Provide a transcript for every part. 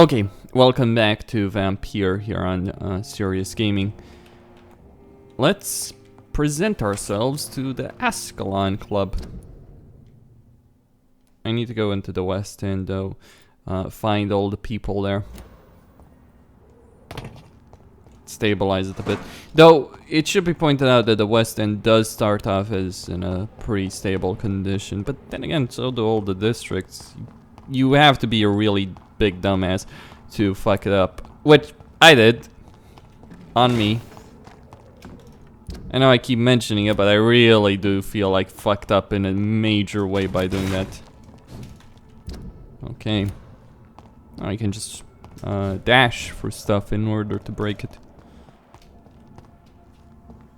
Okay, welcome back to Vampyr here on Serious Gaming. Let's present ourselves to the Ascalon Club. I need to go into the West End though, find all the people there. Stabilize it a bit. Though, it should be pointed out that the West End does start off as in a pretty stable condition, but then again, so do all the districts. You have to be a really big dumbass to fuck it up, which I did. On me. I know I keep mentioning it, but I really do feel like fucked up in a major way by doing that. Okay. I can just dash for stuff in order to break it.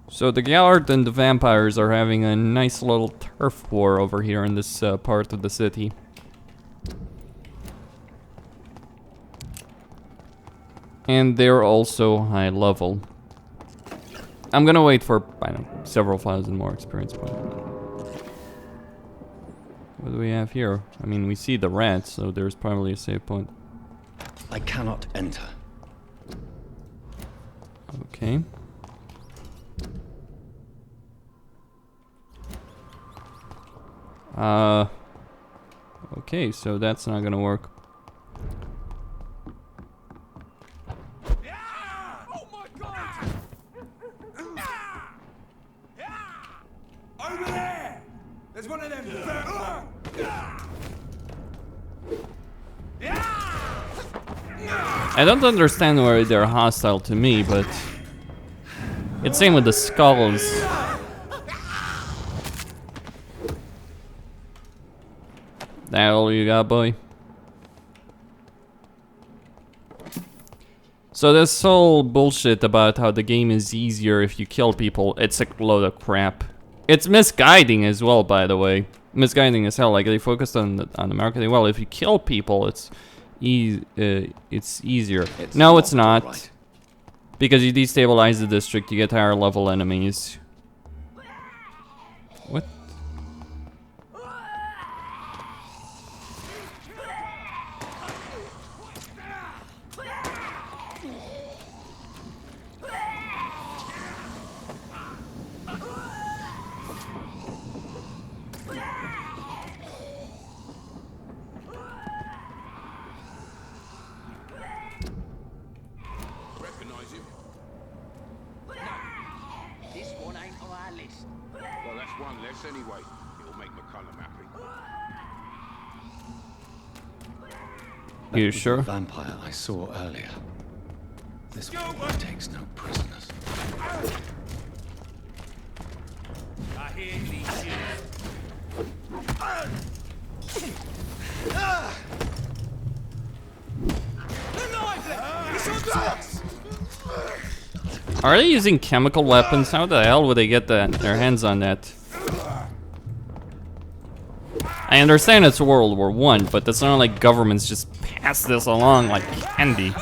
So the Gallard and the vampires are having a nice little turf war over here in this part of the city. And they're also high level. I'm gonna wait for, I don't know, several thousand more experience points. What do we have here? I mean, we see the rats, so there's probably a save point. I cannot enter. Okay. Okay, so that's not gonna work. Oh my God! Over there! There's one of them. I don't understand why they're hostile to me, but it's same with the skulls. That all you got, boy? So this whole bullshit about how the game is easier if you kill people, it's a load of crap. It's misguiding as well, by the way. Misguiding as hell. Like they focused on the marketing. Well, if you kill people, it's easier. No, it's not. Right. Because you destabilize the district, you get higher level enemies. What? Anyway, it'll make McCullum happy. You sure? The vampire I saw earlier. This one takes no prisoners. I hear these Are they using chemical weapons? How the hell would they get their hands on that? I understand it's World War I, but it's not like governments just pass this along like candy.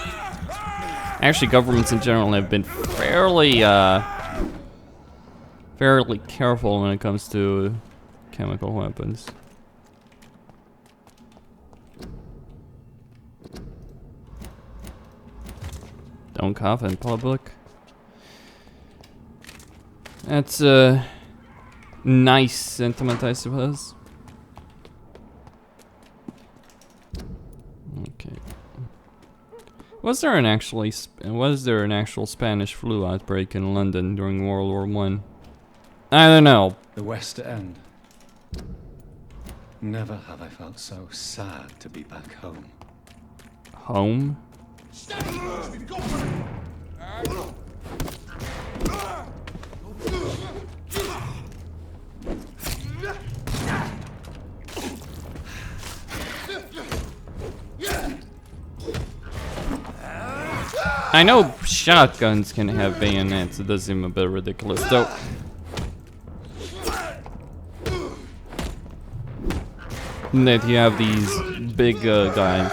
Actually, governments in general have been fairly careful when it comes to chemical weapons. Don't cough in public. That's a nice sentiment, I suppose. Okay. Was there an actual Spanish flu outbreak in London during World War I? I don't know. The West End. Never have I felt so sad to be back home. Home? I know shotguns can have bayonets, it does seem a bit ridiculous though. That you have these big guys.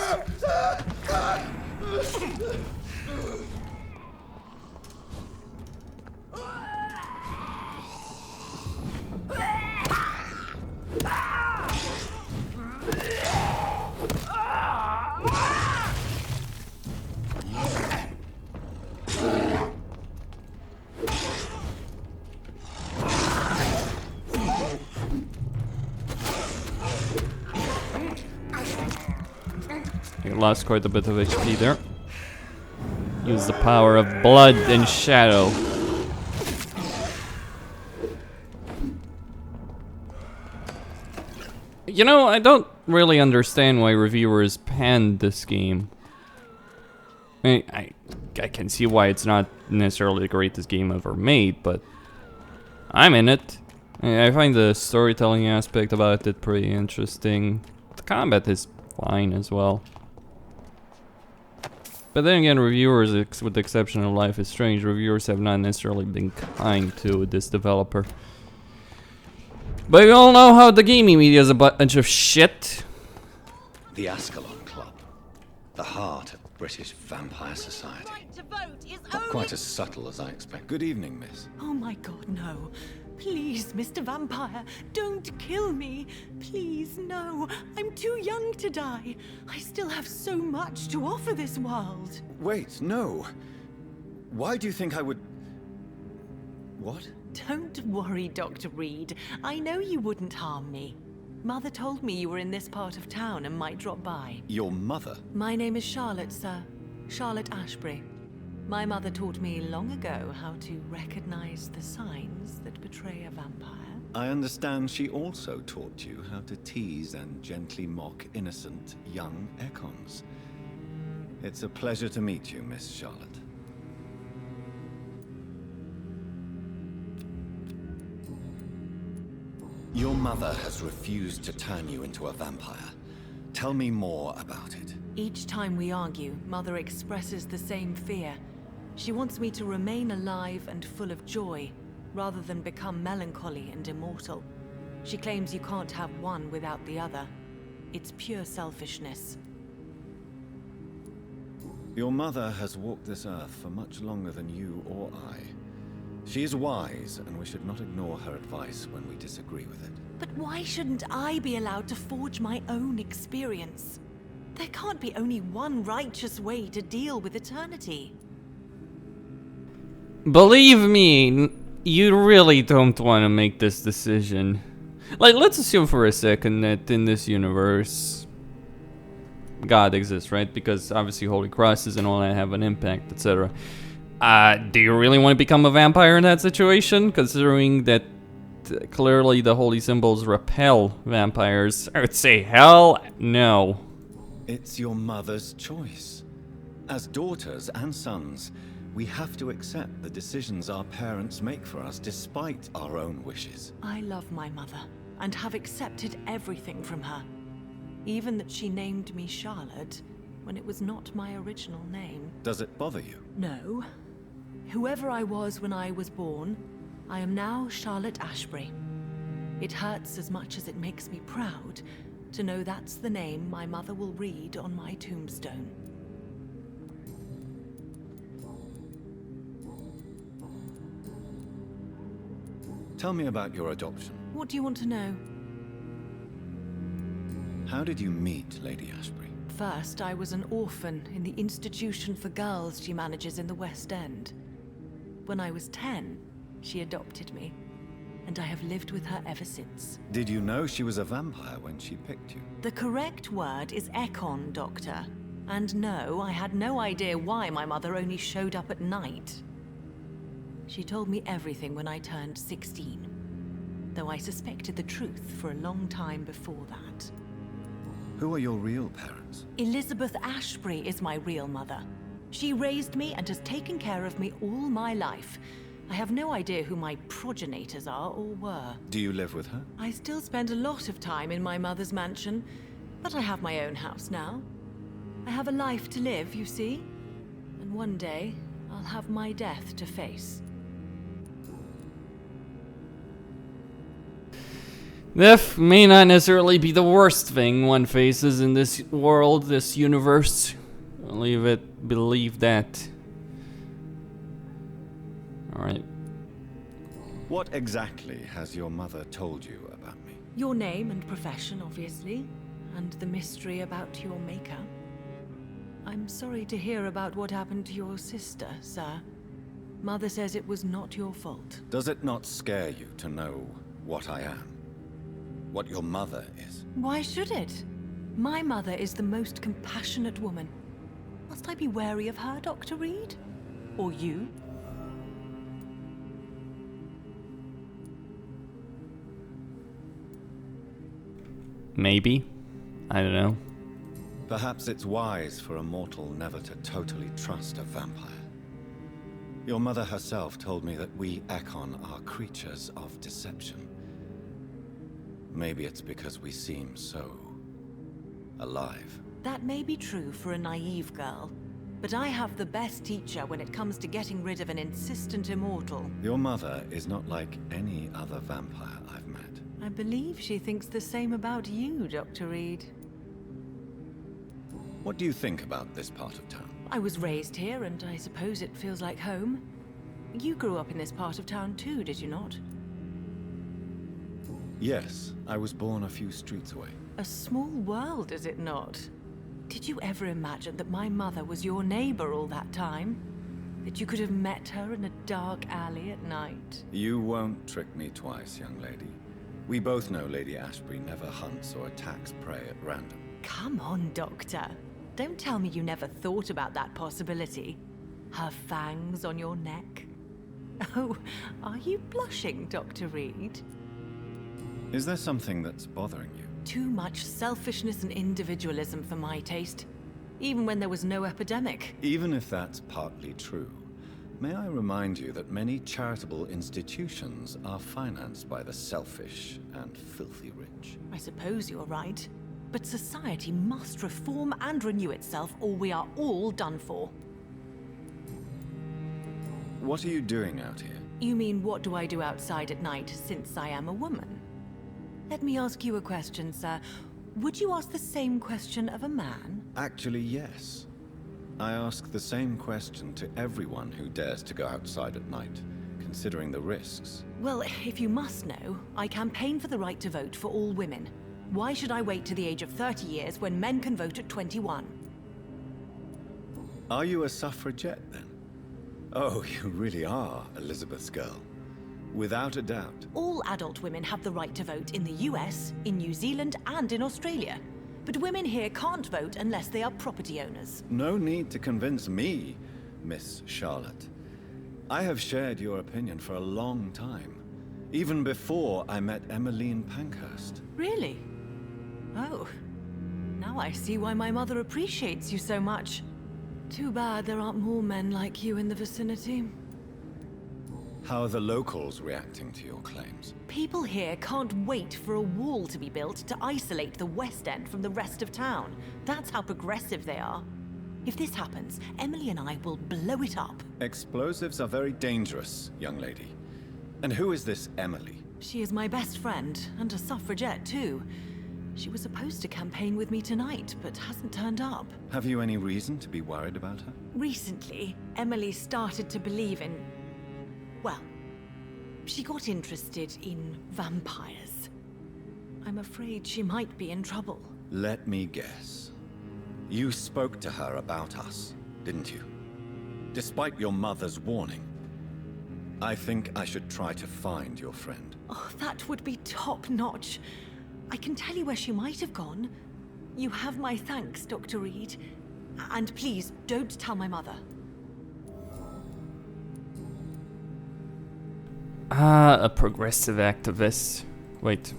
He lost quite a bit of HP there. Use the power of blood and shadow. You know, I don't really understand why reviewers panned this game. I mean, I can see why it's not necessarily the greatest game ever made, but I'm in it. I find the storytelling aspect about it pretty interesting. The combat is fine as well. But then again, reviewers, with the exception of Life is Strange, reviewers have not necessarily been kind to this developer. But we all know how the gaming media is a bunch of shit. The Ascalon Club. The heart of British vampire society. Right to vote is Not only... quite as subtle as I expect. Good evening, miss. Oh my god, no. Please, Mr. Vampire, don't kill me. Please, no. I'm too young to die. I still have so much to offer this world. Wait, no. Why do you think I would... What? Don't worry, Dr. Reed. I know you wouldn't harm me. Mother told me you were in this part of town and might drop by. Your mother? My name is Charlotte, sir. Charlotte Ashbury. My mother taught me long ago how to recognize the signs that betray a vampire. I understand she also taught you how to tease and gently mock innocent young Ekons. It's a pleasure to meet you, Miss Charlotte. Your mother has refused to turn you into a vampire. Tell me more about it. Each time we argue, Mother expresses the same fear. She wants me to remain alive and full of joy, rather than become melancholy and immortal. She claims you can't have one without the other. It's pure selfishness. Your mother has walked this earth for much longer than you or I. She is wise, and we should not ignore her advice when we disagree with it. But why shouldn't I be allowed to forge my own experience? There can't be only one righteous way to deal with eternity. Believe me, you really don't want to make this decision. Like, let's assume for a second that in this universe, God exists, right? Because obviously Holy Crosses and all that have an impact, etc. Do you really want to become a vampire in that situation? Considering that clearly the holy symbols repel vampires. I would say hell no. It's your mother's choice. As daughters and sons, we have to accept the decisions our parents make for us despite our own wishes. I love my mother, and have accepted everything from her. Even that she named me Charlotte, when it was not my original name. Does it bother you? No. Whoever I was when I was born, I am now Charlotte Ashbury. It hurts as much as it makes me proud to know that's the name my mother will read on my tombstone. Tell me about your adoption. What do you want to know? How did you meet Lady Ashbury? First, I was an orphan in the institution for girls she manages in the West End. When I was 10, she adopted me, and I have lived with her ever since. Did you know she was a vampire when she picked you? The correct word is Ekon, Doctor. And no, I had no idea why my mother only showed up at night. She told me everything when I turned 16, though I suspected the truth for a long time before that. Who are your real parents? Elizabeth Ashbury is my real mother. She raised me and has taken care of me all my life. I have no idea who my progenitors are or were. Do you live with her? I still spend a lot of time in my mother's mansion, but I have my own house now. I have a life to live, you see, and one day I'll have my death to face. Death may not necessarily be the worst thing one faces in this world, this universe. I'll believe that. Alright. What exactly has your mother told you about me? Your name and profession, obviously, and the mystery about your maker. I'm sorry to hear about what happened to your sister, sir. Mother says it was not your fault. Does it not scare you to know what I am? What your mother is? Why should it? My mother is the most compassionate woman. Must I be wary of her, Dr. Reed? Or you? Maybe. I don't know. Perhaps it's wise for a mortal never to totally trust a vampire. Your mother herself told me that we Ekon are creatures of deception. Maybe it's because we seem so alive. That may be true for a naive girl, but I have the best teacher when it comes to getting rid of an insistent immortal. Your mother is not like any other vampire I've met. I believe she thinks the same about you, Dr. Reed. What do you think about this part of town? I was raised here, and I suppose it feels like home. You grew up in this part of town too, did you not? Yes, I was born a few streets away. A small world, is it not? Did you ever imagine that my mother was your neighbor all that time? That you could have met her in a dark alley at night? You won't trick me twice, young lady. We both know Lady Ashbury never hunts or attacks prey at random. Come on, Doctor. Don't tell me you never thought about that possibility. Her fangs on your neck. Oh, are you blushing, Dr. Reed? Is there something that's bothering you? Too much selfishness and individualism for my taste. Even when there was no epidemic. Even if that's partly true, may I remind you that many charitable institutions are financed by the selfish and filthy rich. I suppose you're right. But society must reform and renew itself, or we are all done for. What are you doing out here? You mean, what do I do outside at night, since I am a woman? Let me ask you a question, sir. Would you ask the same question of a man? Actually, yes. I ask the same question to everyone who dares to go outside at night, considering the risks. Well, if you must know, I campaign for the right to vote for all women. Why should I wait to the age of 30 years when men can vote at 21? Are you a suffragette, then? Oh, you really are Elizabeth's girl. Without a doubt. All adult women have the right to vote in the US, in New Zealand, and in Australia. But women here can't vote unless they are property owners. No need to convince me, Miss Charlotte. I have shared your opinion for a long time. Even before I met Emmeline Pankhurst. Really? Oh. Now I see why my mother appreciates you so much. Too bad there aren't more men like you in the vicinity. How are the locals reacting to your claims? People here can't wait for a wall to be built to isolate the West End from the rest of town. That's how progressive they are. If this happens, Emily and I will blow it up. Explosives are very dangerous, young lady. And who is this Emily? She is my best friend, and a suffragette too. She was supposed to campaign with me tonight, but hasn't turned up. Have you any reason to be worried about her? Recently, Emily started to believe in... well, she got interested in vampires. I'm afraid she might be in trouble. Let me guess. You spoke to her about us, didn't you? Despite your mother's warning. I think I should try to find your friend. Oh, that would be top-notch. I can tell you where she might have gone. You have my thanks, Dr. Reed. And please, don't tell my mother. Ah, a progressive activist. Wait.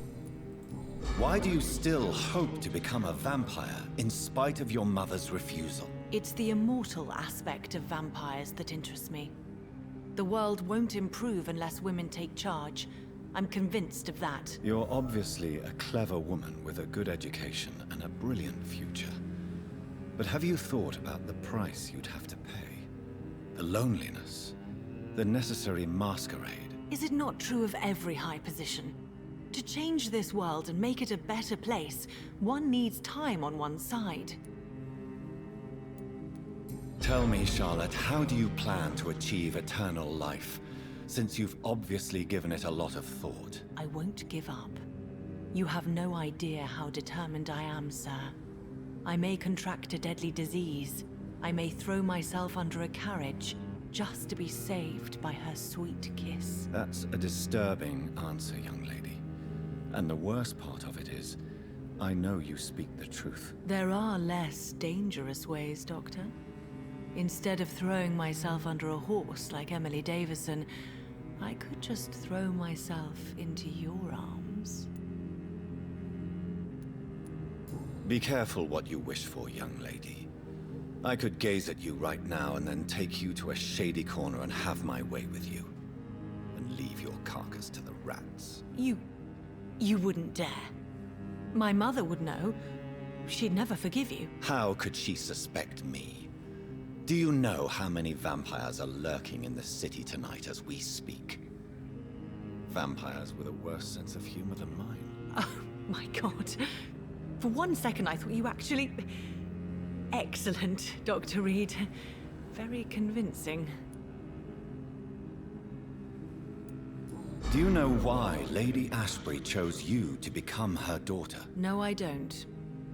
Why do you still hope to become a vampire in spite of your mother's refusal? It's the immortal aspect of vampires that interests me. The world won't improve unless women take charge. I'm convinced of that. You're obviously a clever woman with a good education and a brilliant future. But have you thought about the price you'd have to pay? The loneliness, the necessary masquerade. Is it not true of every high position? To change this world and make it a better place, one needs time on one's side. Tell me, Charlotte, how do you plan to achieve eternal life, since you've obviously given it a lot of thought? I won't give up. You have no idea how determined I am, sir. I may contract a deadly disease. I may throw myself under a carriage, just to be saved by her sweet kiss. That's a disturbing answer, young lady. And the worst part of it is, I know you speak the truth. There are less dangerous ways, Doctor. Instead of throwing myself under a horse like Emily Davison, I could just throw myself into your arms. Be careful what you wish for, young lady. I could gaze at you right now and then take you to a shady corner and have my way with you. And leave your carcass to the rats. You wouldn't dare. My mother would know. She'd never forgive you. How could she suspect me? Do you know how many vampires are lurking in the city tonight as we speak? Vampires with a worse sense of humor than mine. Oh, my God. For one second, I thought you actually... Excellent, Dr. Reed. Very convincing. Do you know why Lady Ashbury chose you to become her daughter? No, I don't.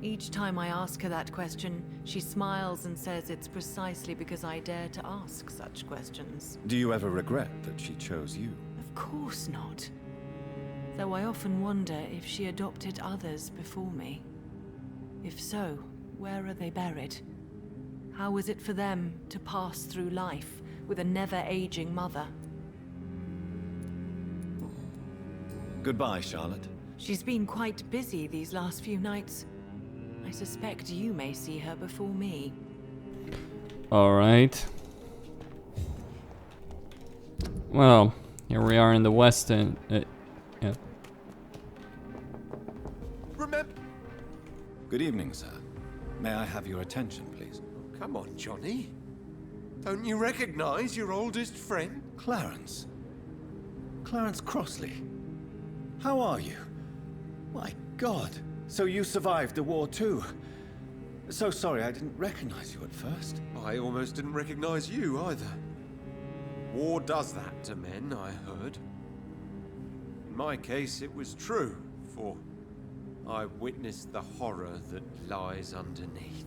Each time I ask her that question, she smiles and says it's precisely because I dare to ask such questions. Do you ever regret that she chose you? Of course not. Though I often wonder if she adopted others before me. If so, where are they buried? How was it for them to pass through life with a never-aging mother? Goodbye, Charlotte. She's been quite busy these last few nights. I suspect you may see her before me. Alright. Well, here we are in the West End. Yeah. Remember. Good evening, sir. May I have your attention, please? Come on, Johnny. Don't you recognize your oldest friend? Clarence. Clarence Crossley. How are you? My God. So you survived the war too. So sorry I didn't recognize you at first. I almost didn't recognize you either. War does that to men, I heard. In my case, it was true, for I witnessed the horror that lies underneath.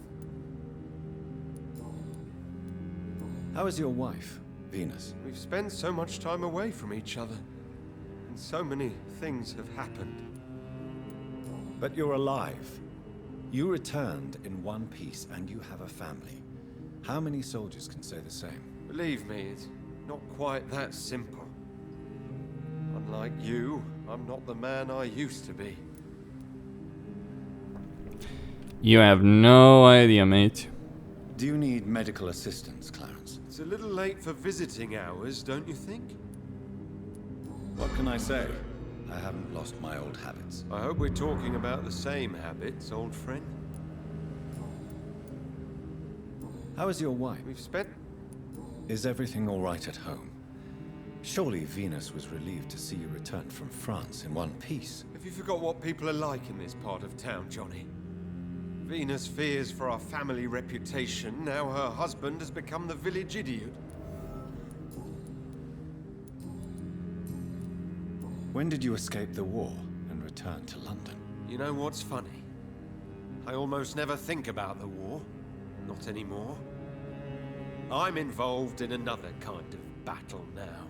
How is your wife, Venus? We've spent so much time away from each other, and so many things have happened. But you're alive. You returned in one piece and you have a family. How many soldiers can say the same? Believe me, it's not quite that simple. Unlike you, I'm not the man I used to be. You have no idea, mate. Do you need medical assistance, Clarence? It's a little late for visiting hours, don't you think? What can I say? I haven't lost my old habits. I hope we're talking about the same habits, old friend. How is your wife? We've spent... Is everything all right at home? Surely Venus was relieved to see you return from France in one piece. Have you forgot what people are like in this part of town, Johnny? Venus fears for our family reputation. Now her husband has become the village idiot. When did you escape the war and return to London? You know what's funny? I almost never think about the war. Not anymore. I'm involved in another kind of battle now.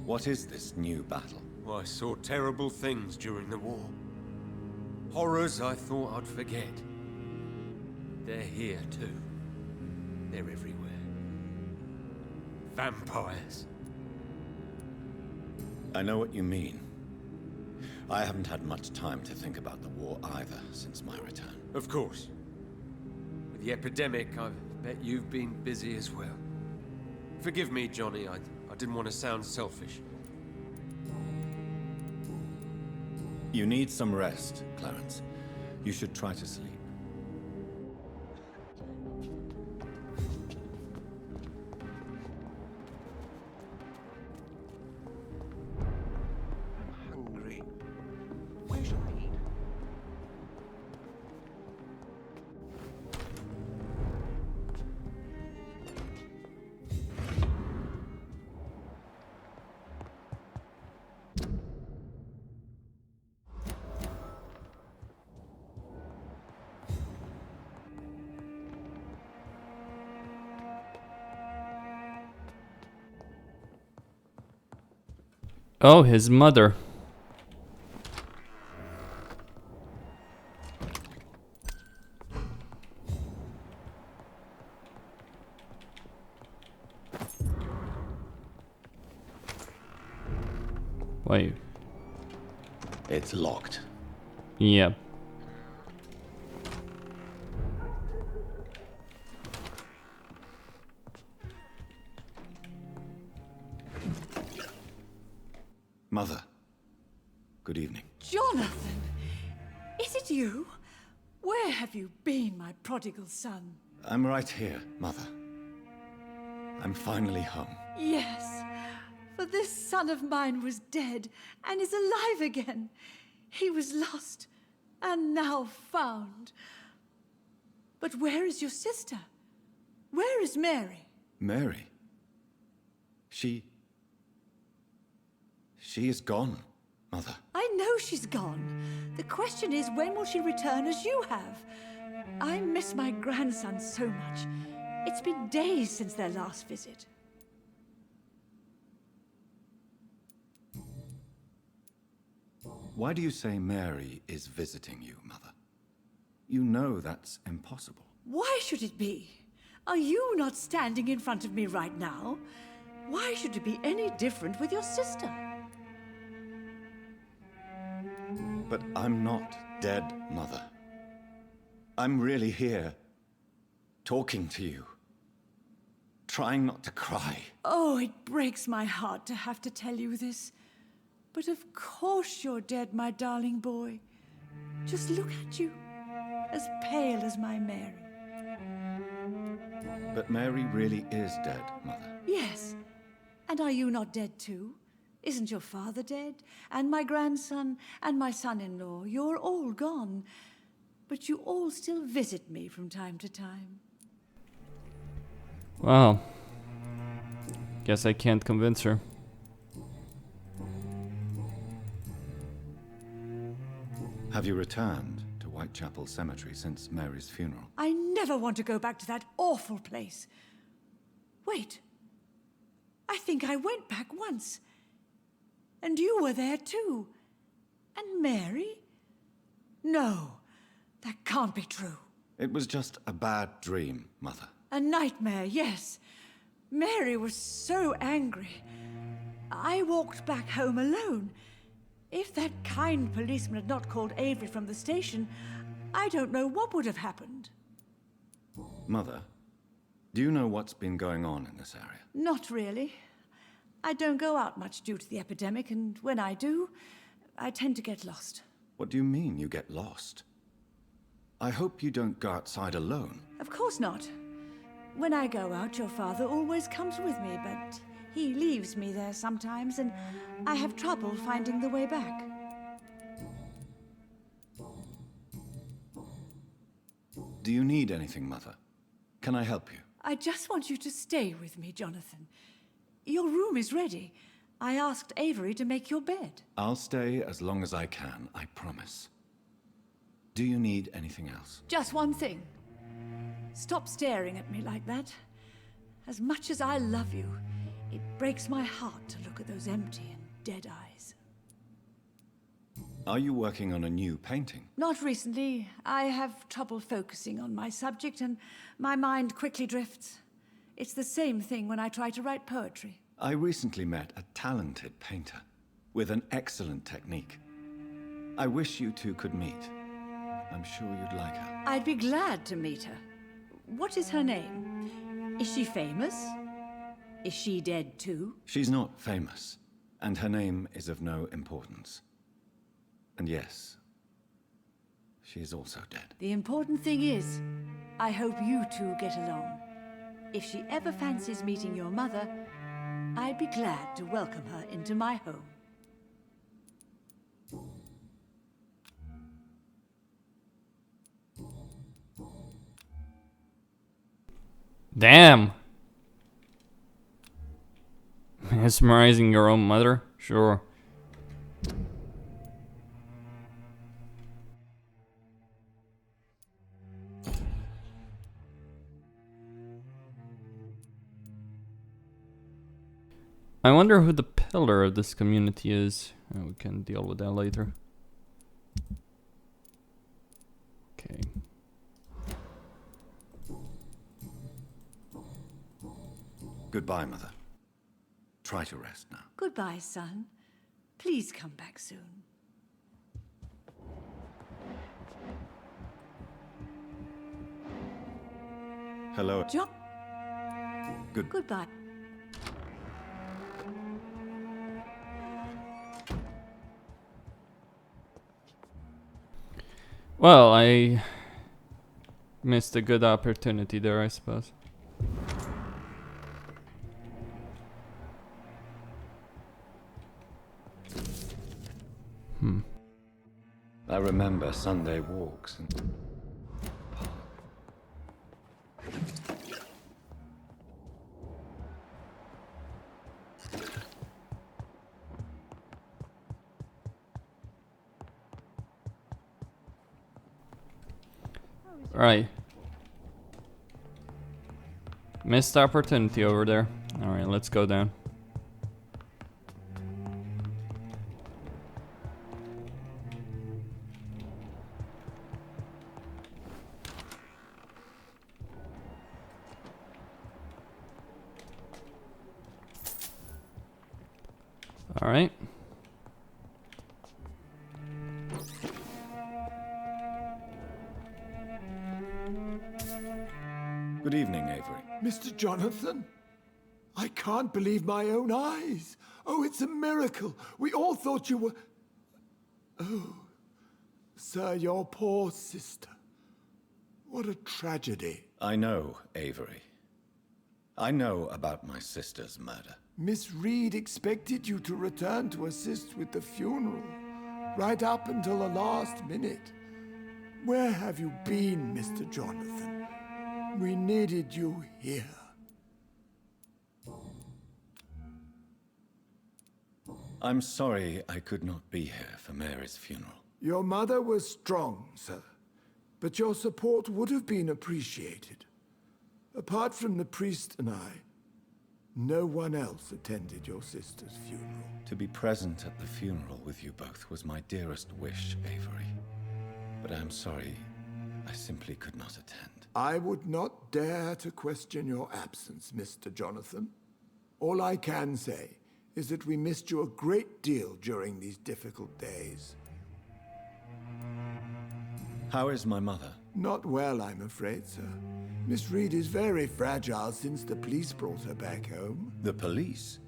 What is this new battle? I saw terrible things during the war. Horrors I thought I'd forget. They're here too. They're everywhere. Vampires. I know what you mean. I haven't had much time to think about the war either since my return. Of course. With the epidemic, I bet you've been busy as well. Forgive me, Johnny, I didn't want to sound selfish. You need some rest, Clarence. You should try to sleep. Hungry. Where's your meat? Oh, his mother. Wait. It's locked. Yeah. Mother, good evening. Jonathan! Is it you? Where have you been, my prodigal son? I'm right here, Mother. I'm finally home. Yes, for this son of mine was dead and is alive again. He was lost and now found. But where is your sister? Where is Mary? Mary? She is gone, Mother. I know she's gone. The question is, when will she return as you have? I miss my grandson so much. It's been days since their last visit. Why do you say Mary is visiting you, Mother? You know that's impossible. Why should it be? Are you not standing in front of me right now? Why should it be any different with your sister? But I'm not dead, Mother. I'm really here, talking to you, trying not to cry. Oh, it breaks my heart to have to tell you this. But of course you're dead, my darling boy. Just look at you, as pale as my Mary. But Mary really is dead, Mother. Yes. And are you not dead too? Isn't your father dead? And my grandson, and my son-in-law, you're all gone. But you all still visit me from time to time. Well, guess I can't convince her. Have you returned to Whitechapel Cemetery since Mary's funeral? I never want to go back to that awful place. Wait. I think I went back once. And you were there too. And Mary? No, that can't be true. It was just a bad dream, Mother. A nightmare, yes. Mary was so angry. I walked back home alone. If that kind policeman had not called Avery from the station, I don't know what would have happened. Mother, do you know what's been going on in this area? Not really. I don't go out much due to the epidemic, and when I do, I tend to get lost. What do you mean you get lost? I hope you don't go outside alone. Of course not. When I go out, your father always comes with me, but he leaves me there sometimes, and I have trouble finding the way back. Do you need anything, Mother? Can I help you? I just want you to stay with me, Jonathan. Your room is ready. I asked Avery to make your bed. I'll stay as long as I can, I promise. Do you need anything else? Just one thing. Stop staring at me like that. As much as I love you, it breaks my heart to look at those empty and dead eyes. Are you working on a new painting? Not recently. I have trouble focusing on my subject, and my mind quickly drifts. It's the same thing when I try to write poetry. I recently met a talented painter with an excellent technique. I wish you two could meet. I'm sure you'd like her. I'd be glad to meet her. What is her name? Is she famous? Is she dead too? She's not famous, and her name is of no importance. And yes, she is also dead. The important thing is, I hope you two get along. If she ever fancies meeting your mother, I'd be glad to welcome her into my home. Damn! Mesmerizing your own mother? Sure. I wonder who the pillar of this community is. Oh, we can deal with that later. Okay. Goodbye, Mother. Try to rest now. Goodbye, son. Please come back soon. Hello. John, Good. goodbye. Well, I missed a good opportunity there, I suppose. I remember Sunday walks and... Right. Missed opportunity over there. Alright, let's go down. Alright. Good evening, Avery. Mr. Jonathan? I can't believe my own eyes. Oh, it's a miracle. We all thought you were... Oh, sir, your poor sister. What a tragedy. I know, Avery. I know about my sister's murder. Miss Reed expected you to return to assist with the funeral, right up until the last minute. Where have you been, Mr. Jonathan? We needed you here. I'm sorry I could not be here for Mary's funeral. Your mother was strong, sir, but your support would have been appreciated. Apart from the priest and I, no one else attended your sister's funeral. To be present at the funeral with you both was my dearest wish, Avery. But I'm sorry, I simply could not attend. I would not dare to question your absence, Mr. Jonathan. All I can say is that we missed you a great deal during these difficult days. How is my mother? Not well, I'm afraid, sir. Miss Reed is very fragile since the police brought her back home. The police?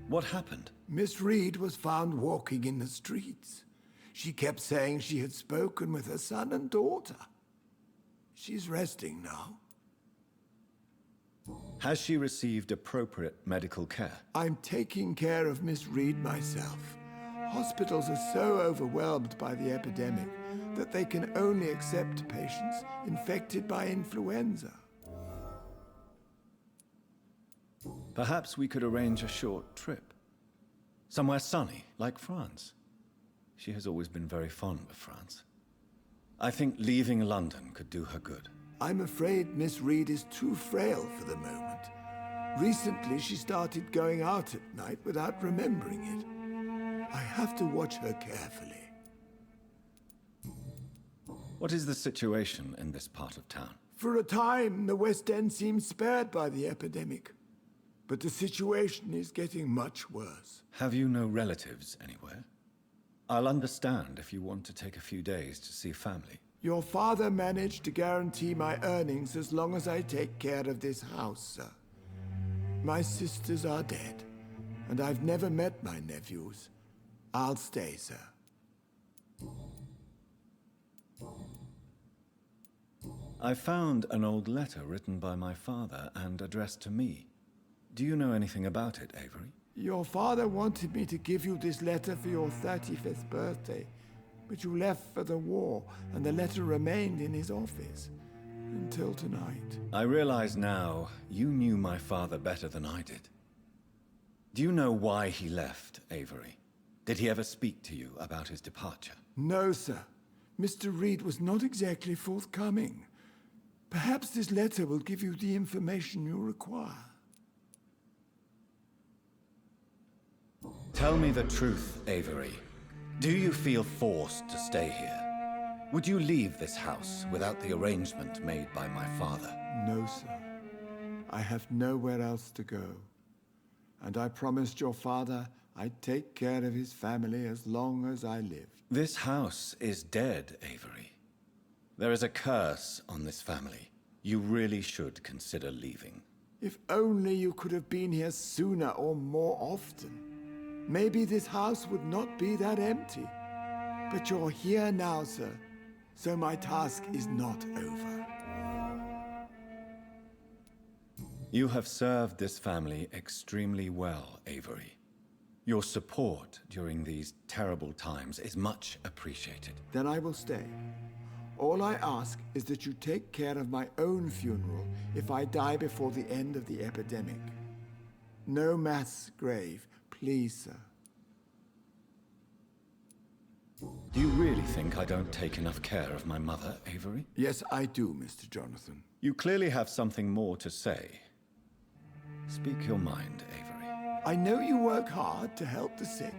What happened? Miss Reed was found walking in the streets. She kept saying she had spoken with her son and daughter. She's resting now. Has she received appropriate medical care? I'm taking care of Miss Reed myself. Hospitals are so overwhelmed by the epidemic that they can only accept patients infected by influenza. Perhaps we could arrange a short trip. Somewhere sunny, like France. She has always been very fond of France. I think leaving London could do her good. I'm afraid Miss Reed is too frail for the moment. Recently, she started going out at night without remembering it. I have to watch her carefully. What is the situation in this part of town? For a time, the West End seemed spared by the epidemic. But the situation is getting much worse. Have you no relatives anywhere? I'll understand if you want to take a few days to see family. Your father managed to guarantee my earnings as long as I take care of this house, sir. My sisters are dead, and I've never met my nephews. I'll stay, sir. I found an old letter written by my father and addressed to me. Do you know anything about it, Avery? Your father wanted me to give you this letter for your 35th birthday, but you left for the war, and the letter remained in his office until tonight. I realize now you knew my father better than I did. Do you know why he left, Avery? Did he ever speak to you about his departure? No, sir. Mr. Reed was not exactly forthcoming. Perhaps this letter will give you the information you require. Tell me the truth, Avery. Do you feel forced to stay here? Would you leave this house without the arrangement made by my father? No, sir. I have nowhere else to go. And I promised your father I'd take care of his family as long as I lived. This house is dead, Avery. There is a curse on this family. You really should consider leaving. If only you could have been here sooner or more often. Maybe this house would not be that empty. But you're here now, sir, so my task is not over. You have served this family extremely well, Avery. Your support during these terrible times is much appreciated. Then I will stay. All I ask is that you take care of my own funeral if I die before the end of the epidemic. No mass grave, please, sir. Do you really think I don't take enough care of my mother, Avery? Yes, I do, Mr. Jonathan. You clearly have something more to say. Speak your mind, Avery. I know you work hard to help the sick,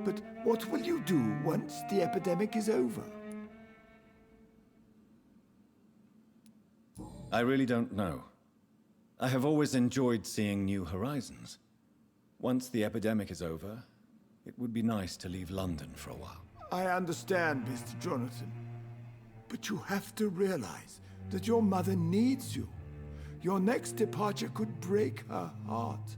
but what will you do once the epidemic is over? I really don't know. I have always enjoyed seeing new horizons. Once the epidemic is over, it would be nice to leave London for a while. I understand, Mr. Jonathan. But you have to realize that your mother needs you. Your next departure could break her heart.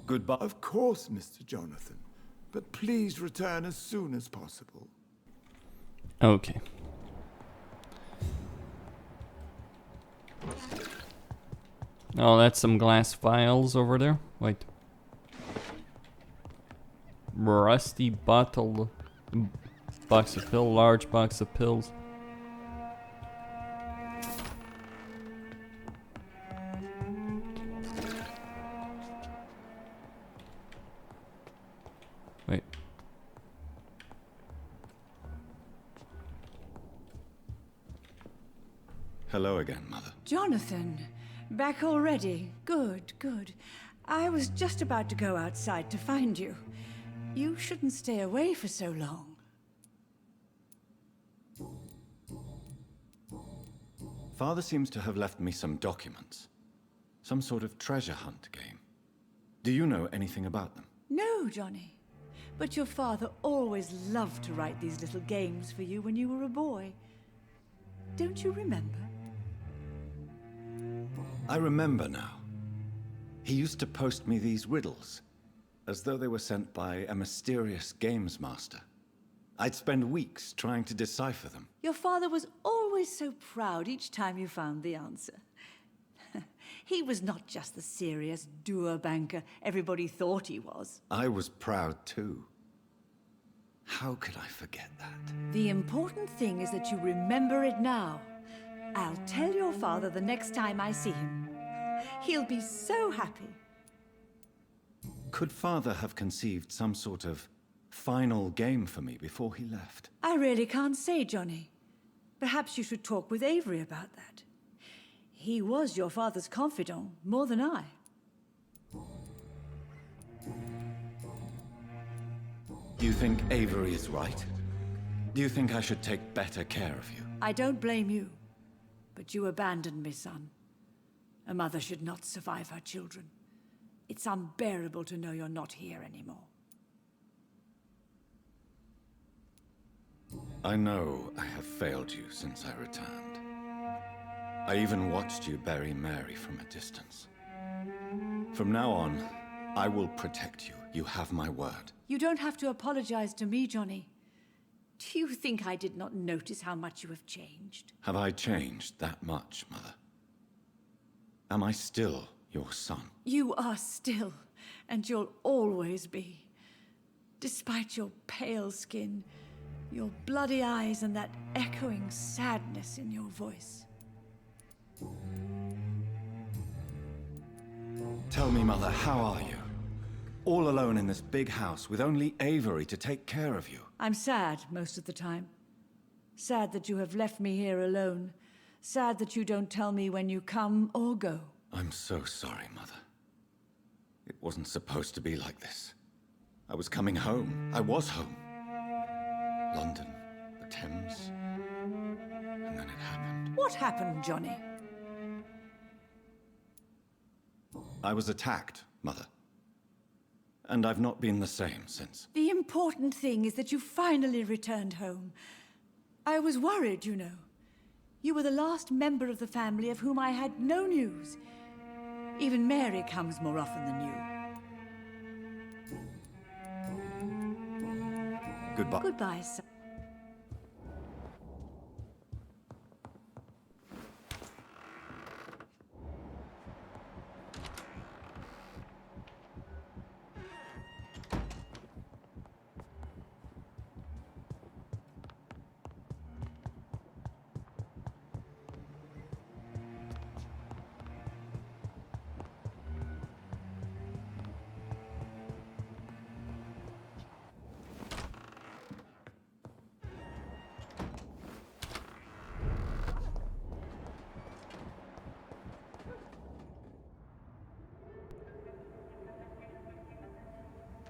Goodbye. Of course, Mr. Jonathan. But please return as soon as possible. Okay. Oh, that's some glass vials over there. Wait. Rusty bottle. Box of pills. Large box of pills. Wait. Hello again, Mother. Jonathan, back already? Good, good. I was just about to go outside to find you. You shouldn't stay away for so long. Father seems to have left me some documents. Some sort of treasure hunt game. Do you know anything about them? No, Johnny. But your father always loved to write these little games for you when you were a boy. Don't you remember? I remember now. He used to post me these riddles, as though they were sent by a mysterious games master. I'd spend weeks trying to decipher them. Your father was always so proud each time you found the answer. He was not just the serious doer banker everybody thought he was. I was proud too. How could I forget that? The important thing is that you remember it now. I'll tell your father the next time I see him. He'll be so happy. Could Father have conceived some sort of final game for me before he left? I really can't say, Johnny. Perhaps you should talk with Avery about that. He was your father's confidant, more than I. Do you think Avery is right? Do you think I should take better care of you? I don't blame you. But you abandoned me, son. A mother should not survive her children. It's unbearable to know you're not here anymore. I know I have failed you since I returned. I even watched you bury Mary from a distance. From now on, I will protect you. You have my word. You don't have to apologize to me, Johnny. Do you think I did not notice how much you have changed? Have I changed that much, Mother? Am I still your son? You are still, and you'll always be. Despite your pale skin, your bloody eyes, and that echoing sadness in your voice. Tell me, Mother, how are you? All alone in this big house with only Avery to take care of you. I'm sad most of the time. Sad that you have left me here alone. Sad that you don't tell me when you come or go. I'm so sorry, Mother. It wasn't supposed to be like this. I was coming home. I was home. London, the Thames, and then it happened. What happened, Johnny? I was attacked, Mother. And I've not been the same since. The important thing is that you finally returned home. I was worried, you know. You were the last member of the family of whom I had no news. Even Mary comes more often than you. Goodbye. Goodbye, sir.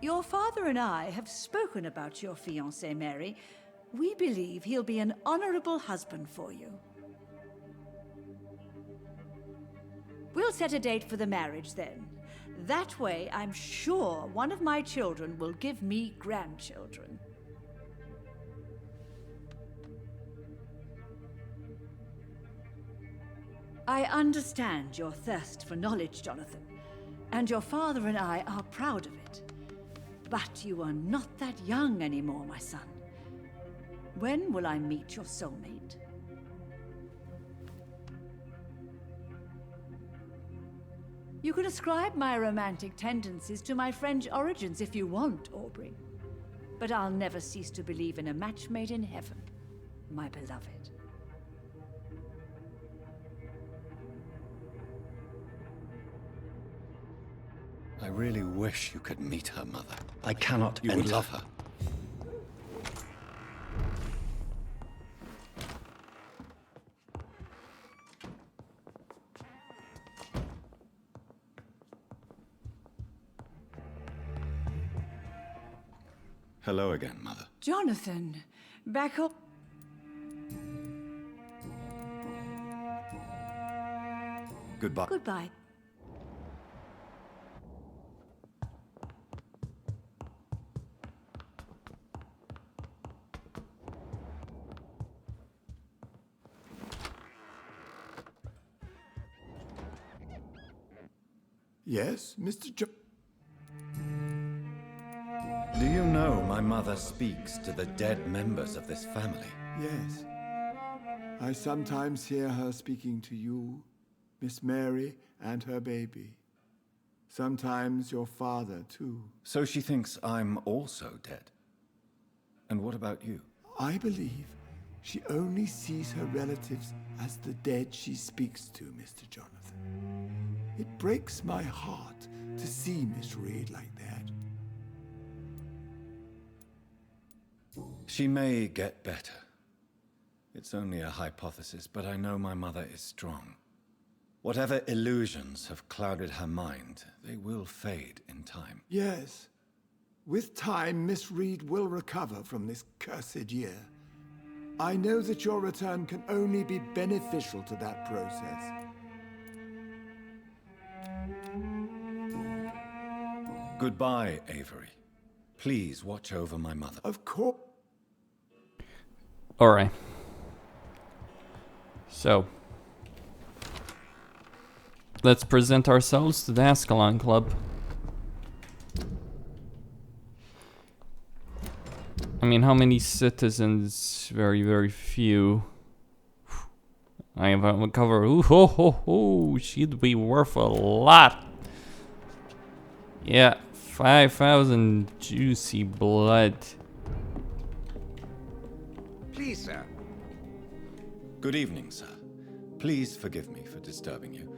Your father and I have spoken about your fiancé, Mary. We believe he'll be an honorable husband for you. We'll set a date for the marriage then. That way, I'm sure one of my children will give me grandchildren. I understand your thirst for knowledge, Jonathan, and your father and I are proud of it. But you are not that young anymore, my son. When will I meet your soulmate? You can ascribe my romantic tendencies to my French origins if you want, Aubrey. But I'll never cease to believe in a match made in heaven, my beloved. I really wish you could meet her, Mother. I cannot enter. You would love her. Hello again, Mother. Jonathan, back up. Goodbye. Goodbye. Yes, Mr. Do you know my mother speaks to the dead members of this family? Yes. I sometimes hear her speaking to you, Miss Mary, and her baby. Sometimes your father, too. So she thinks I'm also dead. And what about you? I believe she only sees her relatives as the dead she speaks to, Mr. Jonathan. It breaks my heart to see Miss Reed like that. She may get better. It's only a hypothesis, but I know my mother is strong. Whatever illusions have clouded her mind, they will fade in time. Yes. With time, Miss Reed will recover from this cursed year. I know that your return can only be beneficial to that process. Goodbye, Avery. Please watch over my mother. Of course. Alright. So. Let's present ourselves to the Ascalon Club. I mean, how many citizens? Very, very few. I have uncovered. Ooh, ho, ho, ho. She'd be worth a lot. Yeah, 5,000 juicy blood. Please, sir. Good evening, sir. Please forgive me for disturbing you.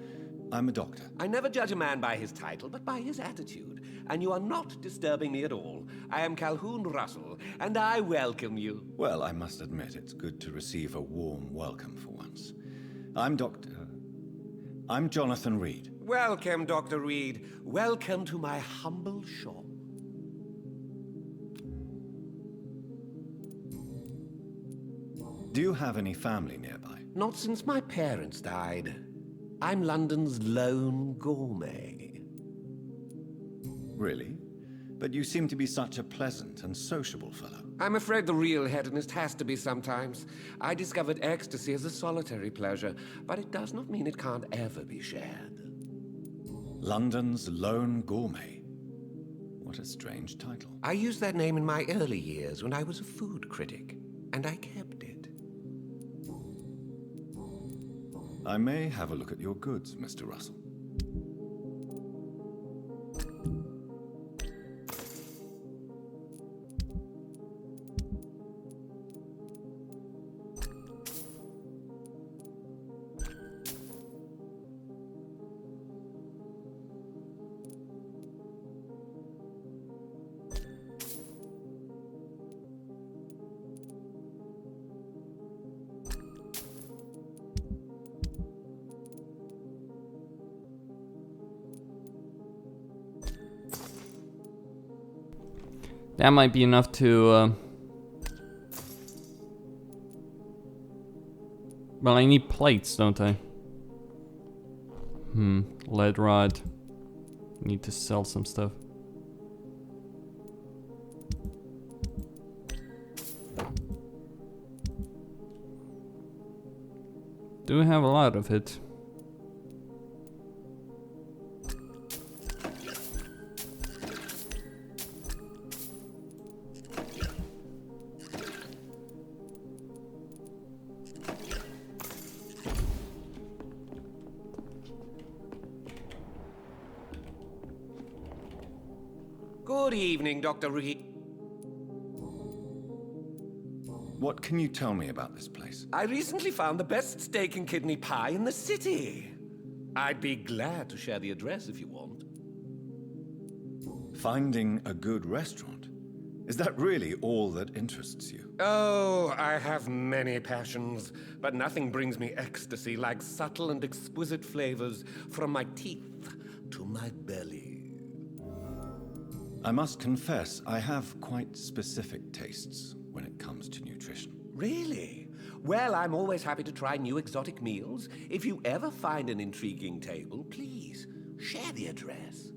I'm a doctor. I never judge a man by his title, but by his attitude. And you are not disturbing me at all. I am Calhoun Russell, and I welcome you. Well, I must admit it's good to receive a warm welcome for once. I'm Jonathan Reed. Welcome, Dr. Reed. Welcome to my humble shop. Do you have any family nearby? Not since my parents died. I'm London's lone gourmet. really. But you seem to be such a pleasant and sociable fellow. I'm afraid the real hedonist has to be sometimes. I discovered ecstasy as a solitary pleasure, but it does not mean it can't ever be shared. London's lone gourmet. What a strange title. I used that name in my early years when I was a food critic, and I kept it. I may have a look at your goods, Mr. Russell. That might be enough to... Well, I need plates, don't I? Lead rod. Need to sell some stuff. Do have a lot of it. Good evening, Dr. Reed. What can you tell me about this place? I recently found the best steak and kidney pie in the city. I'd be glad to share the address if you want. Finding a good restaurant? Is that really all that interests you? Oh, I have many passions, but nothing brings me ecstasy like subtle and exquisite flavors from my teeth to my belly. I must confess, I have quite specific tastes when it comes to nutrition. Really? Well, I'm always happy to try new exotic meals. If you ever find an intriguing table, please share the address.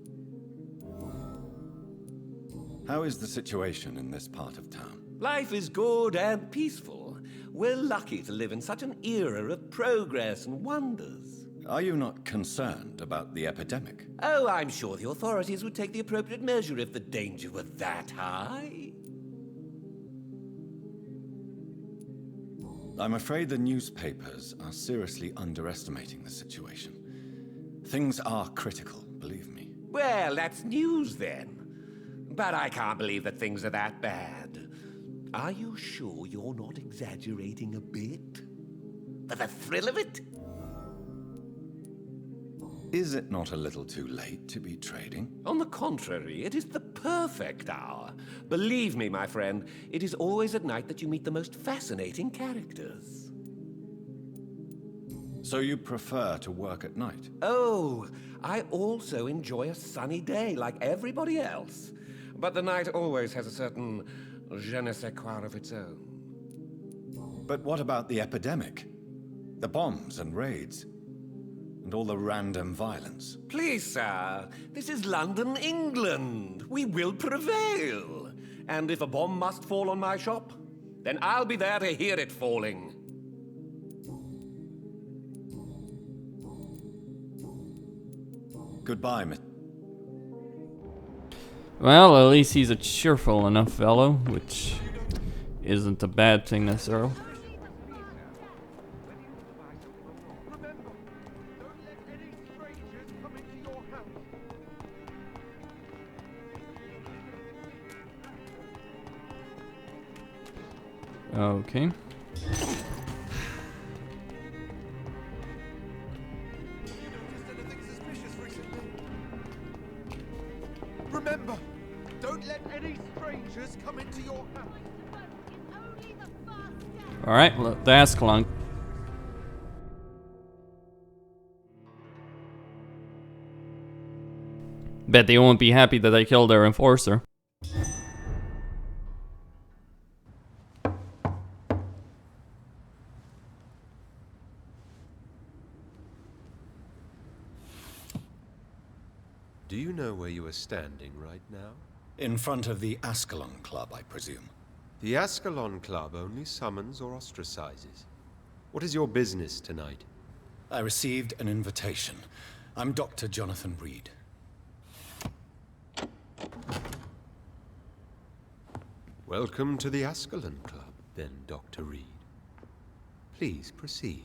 How is the situation in this part of town? Life is good and peaceful. We're lucky to live in such an era of progress and wonders. Are you not concerned about the epidemic? Oh, I'm sure the authorities would take the appropriate measure if the danger were that high. I'm afraid the newspapers are seriously underestimating the situation. Things are critical, believe me. Well, that's news then. But I can't believe that things are that bad. Are you sure you're not exaggerating a bit? For the thrill of it? Is it not a little too late to be trading? On the contrary, it is the perfect hour. Believe me, my friend, it is always at night that you meet the most fascinating characters. So you prefer to work at night? Oh, I also enjoy a sunny day like everybody else. But the night always has a certain je ne sais quoi of its own. But what about the epidemic? The bombs and raids? And all the random violence? Please, sir, this is London, England. We will prevail. And if a bomb must fall on my shop, then I'll be there to hear it falling. Goodbye, Miss. Well, at least he's a cheerful enough fellow, which isn't a bad thing necessarily. Okay. Remember, don't let any strangers come into your house. Alright, the Ascalon. Bet they won't be happy that I killed their enforcer. Do you know where you are standing right now? In front of the Ascalon Club, I presume. The Ascalon Club only summons or ostracizes. What is your business tonight? I received an invitation. I'm Dr. Jonathan Reed. Welcome to the Ascalon Club, then, Dr. Reed. Please proceed.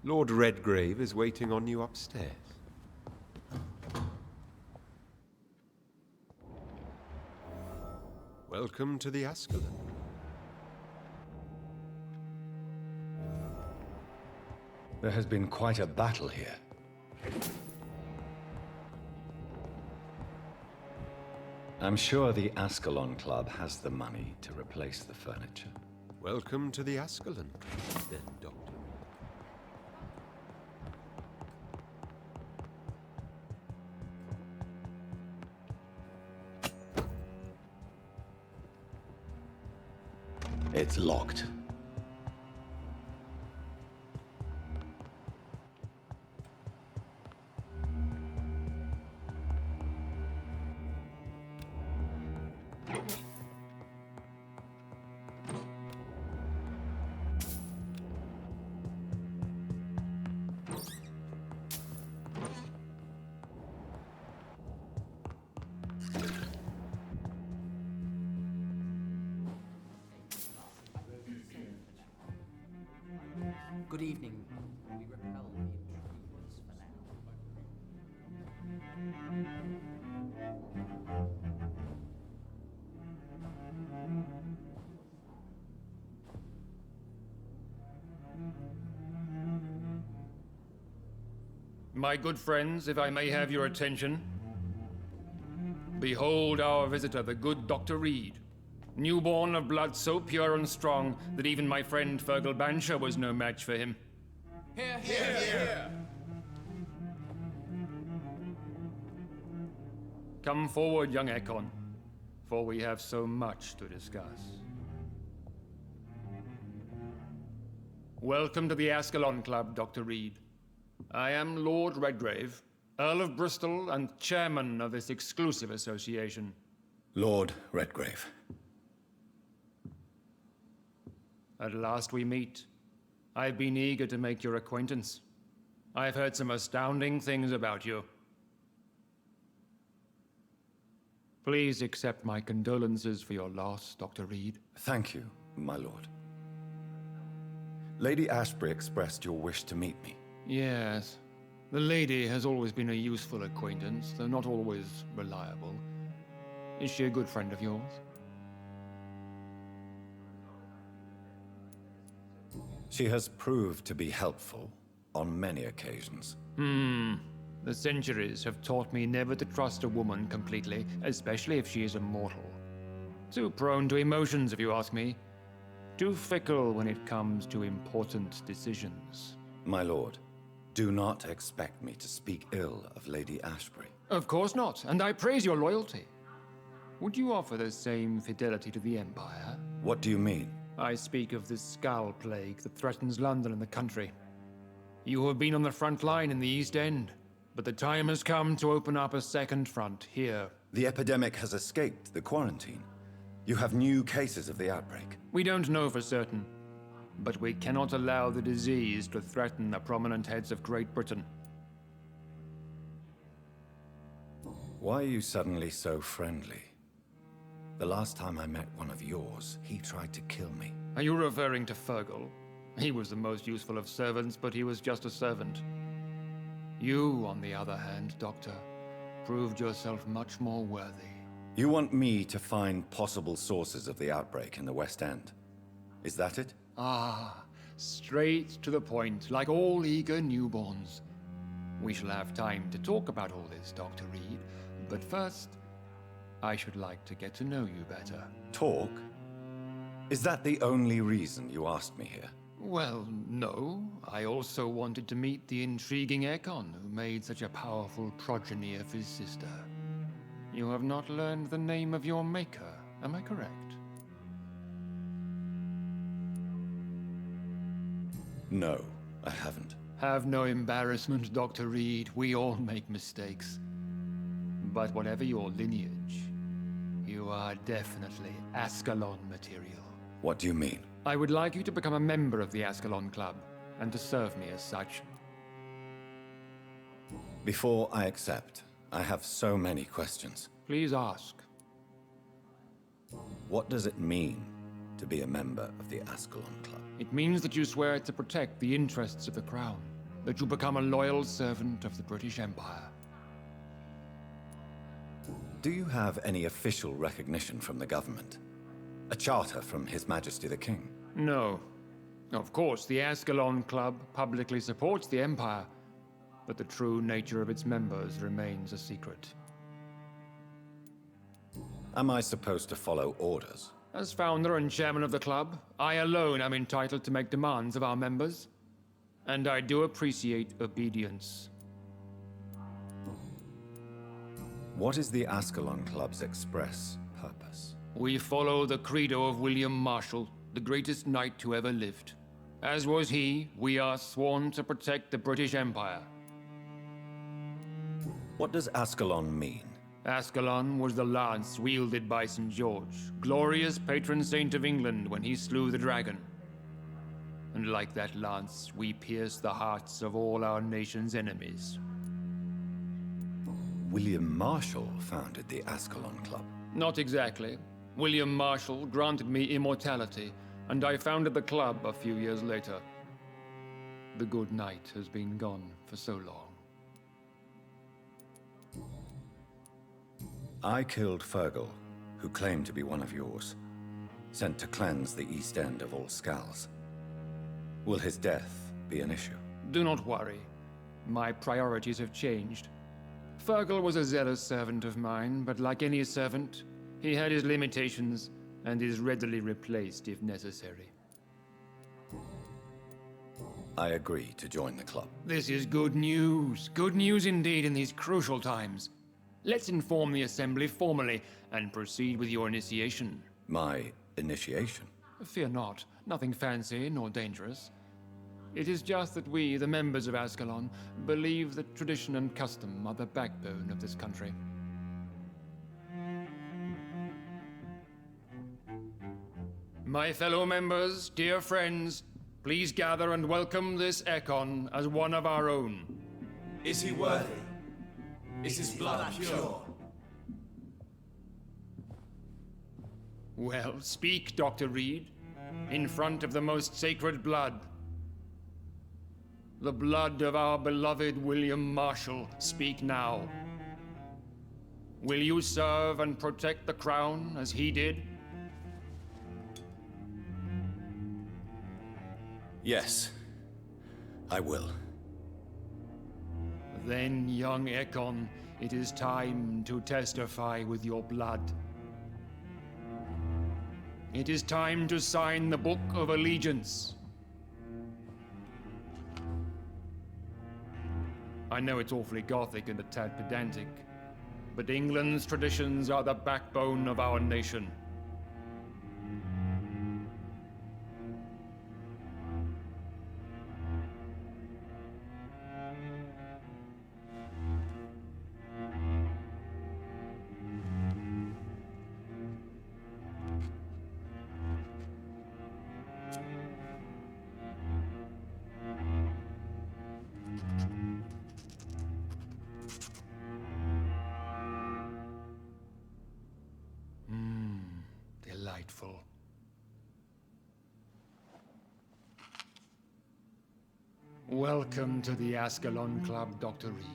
Lord Redgrave is waiting on you upstairs. Welcome to the Ascalon. There has been quite a battle here. I'm sure the Ascalon Club has the money to replace the furniture. Welcome to the Ascalon Club, then, Doctor. It's locked. Good evening. We repel the intruders for My good friends, if I may have your attention. Behold our visitor, the good Dr. Reed. Newborn of blood so pure and strong that even my friend Fergal Bansher was no match for him. Here, here, here! Come forward, young Ekon, for we have so much to discuss. Welcome to the Ascalon Club, Dr. Reed. I am Lord Redgrave, Earl of Bristol and chairman of this exclusive association. Lord Redgrave. At last we meet. I've been eager to make your acquaintance. I've heard some astounding things about you. Please accept my condolences for your loss, Dr. Reed. Thank you, my lord. Lady Ashbury expressed your wish to meet me. Yes. The lady has always been a useful acquaintance, though not always reliable. Is she a good friend of yours? She has proved to be helpful on many occasions. The centuries have taught me never to trust a woman completely, especially if she is a mortal. Too prone to emotions, if you ask me. Too fickle when it comes to important decisions. My lord, do not expect me to speak ill of Lady Ashbury. Of course not, and I praise your loyalty. Would you offer the same fidelity to the Empire? What do you mean? I speak of the Skull Plague that threatens London and the country. You have been on the front line in the East End, but the time has come to open up a second front here. The epidemic has escaped the quarantine. You have new cases of the outbreak. We don't know for certain, but we cannot allow the disease to threaten the prominent heads of Great Britain. Why are you suddenly so friendly? The last time I met one of yours, he tried to kill me. Are you referring to Fergal? He was the most useful of servants, but he was just a servant. You, on the other hand, Doctor, proved yourself much more worthy. You want me to find possible sources of the outbreak in the West End? Is that it? Ah, straight to the point, like all eager newborns. We shall have time to talk about all this, Dr. Reed, but first, I should like to get to know you better. Talk? Is that the only reason you asked me here? Well, no. I also wanted to meet the intriguing Ekon, who made such a powerful progeny of his sister. You have not learned the name of your maker, am I correct? No, I haven't. Have no embarrassment, Dr. Reed. We all make mistakes. But whatever your lineage, you are definitely Ascalon material. What do you mean? I would like you to become a member of the Ascalon Club, and to serve me as such. Before I accept, I have so many questions. Please ask. What does it mean to be a member of the Ascalon Club? It means that you swear to protect the interests of the Crown, that you become a loyal servant of the British Empire. Do you have any official recognition from the government? A charter from His Majesty the King? No. Of course, the Ascalon Club publicly supports the Empire, but the true nature of its members remains a secret. Am I supposed to follow orders? As founder and chairman of the club, I alone am entitled to make demands of our members, and I do appreciate obedience. What is the Ascalon Club's express purpose? We follow the credo of William Marshall, the greatest knight who ever lived. As was he, we are sworn to protect the British Empire. What does Ascalon mean? Ascalon was the lance wielded by St. George, glorious patron saint of England when he slew the dragon. And like that lance, we pierce the hearts of all our nation's enemies. William Marshall founded the Ascalon Club. Not exactly. William Marshall granted me immortality, and I founded the club a few years later. The good knight has been gone for so long. I killed Fergal, who claimed to be one of yours, sent to cleanse the East End of all Scals. Will his death be an issue? Do not worry. My priorities have changed. Fergal was a zealous servant of mine, but like any servant, he had his limitations and is readily replaced if necessary. I agree to join the club. This is good news. Good news indeed in these crucial times. Let's inform the Assembly formally and proceed with your initiation. My initiation? Fear not. Nothing fancy nor dangerous. It is just that we, the members of Ascalon, believe that tradition and custom are the backbone of this country. My fellow members, dear friends, please gather and welcome this Ekon as one of our own. Is he worthy? Is his blood pure? Well, speak, Dr. Reed, in front of the most sacred blood. The blood of our beloved William Marshall, speak now. Will you serve and protect the crown as he did? Yes, I will. Then, young Ekon, it is time to testify with your blood. It is time to sign the Book of Allegiance. I know it's awfully gothic and a tad pedantic, but England's traditions are the backbone of our nation. Delightful. Welcome to the Ascalon Club, Dr. Reed.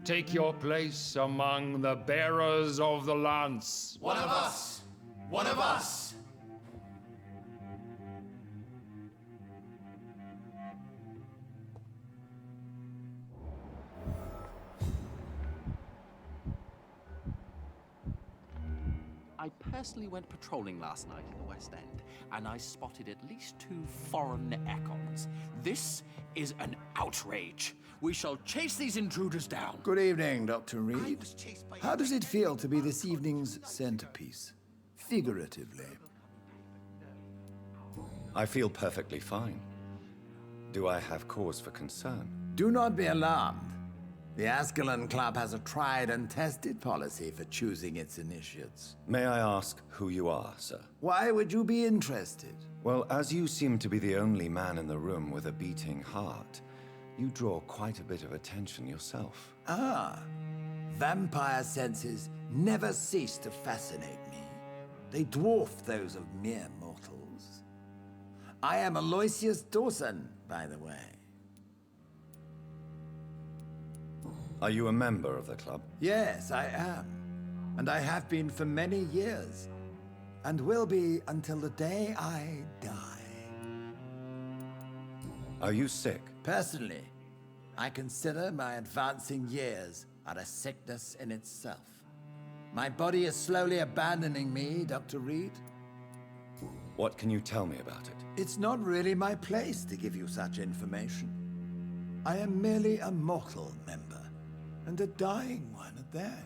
Take your place among the bearers of the lance. One of us! One of us! I personally went patrolling last night in the West End, and I spotted at least 2 foreign Ekons. This is an outrage. We shall chase these intruders down. Good evening, Dr. Reed. How does it feel to be this evening's centerpiece? Figuratively. I feel perfectly fine. Do I have cause for concern? Do not be alarmed. The Ascalon Club has a tried and tested policy for choosing its initiates. May I ask who you are, sir? Why would you be interested? Well, as you seem to be the only man in the room with a beating heart, you draw quite a bit of attention yourself. Ah, vampire senses never cease to fascinate me. They dwarf those of mere mortals. I am Aloysius Dawson, by the way. Are you a member of the club? Yes, I am. And I have been for many years. And will be until the day I die. Are you sick? Personally, I consider my advancing years are a sickness in itself. My body is slowly abandoning me, Dr. Reed. What can you tell me about it? It's not really my place to give you such information. I am merely a mortal member, and a dying one at that.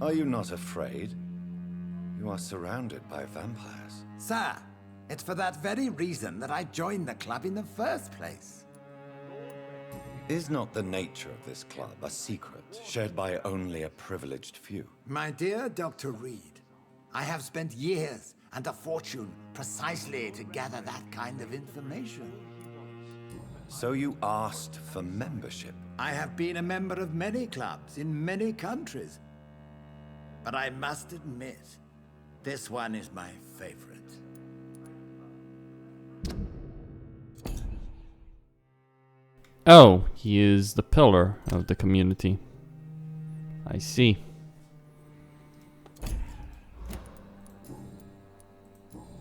Are you not afraid? You are surrounded by vampires. Sir, it's for that very reason that I joined the club in the first place. Is not the nature of this club a secret, shared by only a privileged few? My dear Dr. Reed, I have spent years and a fortune precisely to gather that kind of information. So you asked for membership? I have been a member of many clubs in many countries. But I must admit, this one is my favorite. Oh, he is the pillar of the community. I see.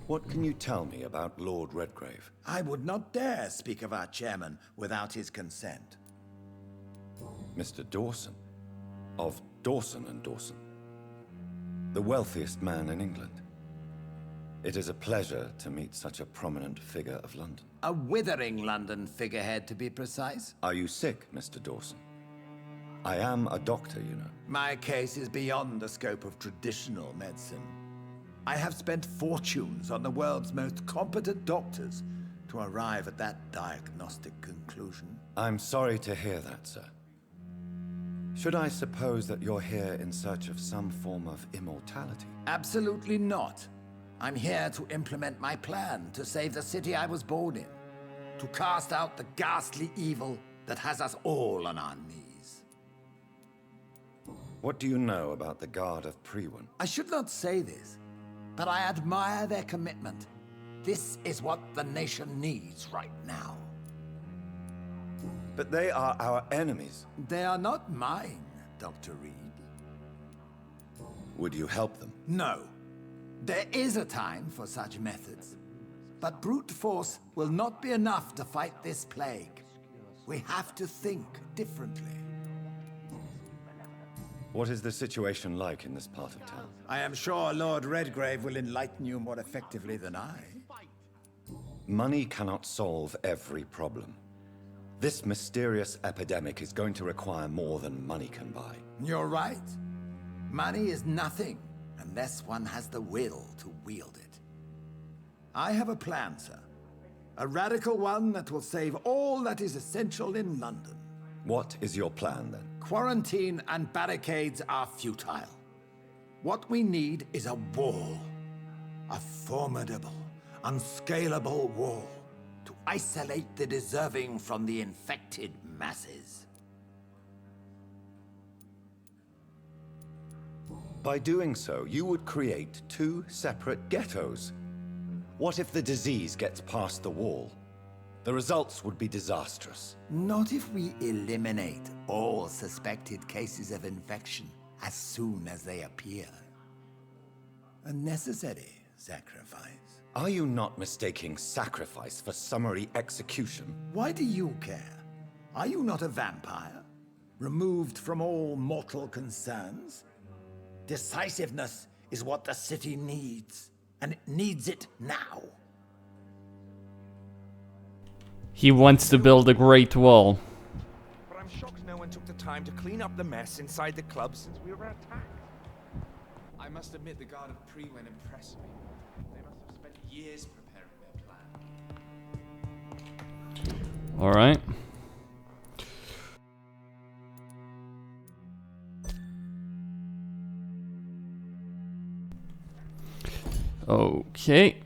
What can you tell me about Lord Redgrave? I would not dare speak of our chairman without his consent. Mr. Dawson, of Dawson and Dawson, the wealthiest man in England. It is a pleasure to meet such a prominent figure of London. A withering London figurehead, to be precise. Are you sick, Mr. Dawson? I am a doctor, you know. My case is beyond the scope of traditional medicine. I have spent fortunes on the world's most competent doctors to arrive at that diagnostic conclusion. I'm sorry to hear that, sir. Should I suppose that you're here in search of some form of immortality? Absolutely not. I'm here to implement my plan to save the city I was born in. To cast out the ghastly evil that has us all on our knees. What do you know about the Guard of Priwen? I should not say this, but I admire their commitment. This is what the nation needs right now. But they are our enemies. They are not mine, Dr. Reed. Would you help them? No. There is a time for such methods. But brute force will not be enough to fight this plague. We have to think differently. What is the situation like in this part of town? I am sure Lord Redgrave will enlighten you more effectively than I. Money cannot solve every problem. This mysterious epidemic is going to require more than money can buy. You're right. Money is nothing unless one has the will to wield it. I have a plan, sir. A radical one that will save all that is essential in London. What is your plan, then? Quarantine and barricades are futile. What we need is a wall. A formidable, unscalable wall to isolate the deserving from the infected masses. By doing so, you would create two separate ghettos. What if the disease gets past the wall? The results would be disastrous. Not if we eliminate all suspected cases of infection as soon as they appear. A necessary sacrifice. Are you not mistaking sacrifice for summary execution? Why do you care? Are you not a vampire? Removed from all mortal concerns? Decisiveness is what the city needs, and it needs it now. He wants to build a great wall. But I'm shocked no one took the time to clean up the mess inside the club since we were attacked. I must admit the Guard of Priwen impressed me. They must have spent years preparing their plan. Alright. Okay.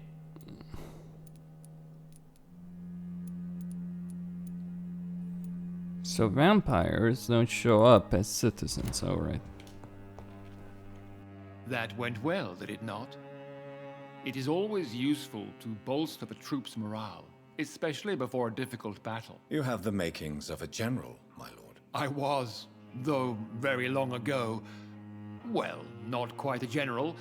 So vampires don't show up as citizens, alright. That went well, did it not? It is always useful to bolster the troops' morale, especially before a difficult battle. You have the makings of a general, my lord. I was, though very long ago, well, not quite a general,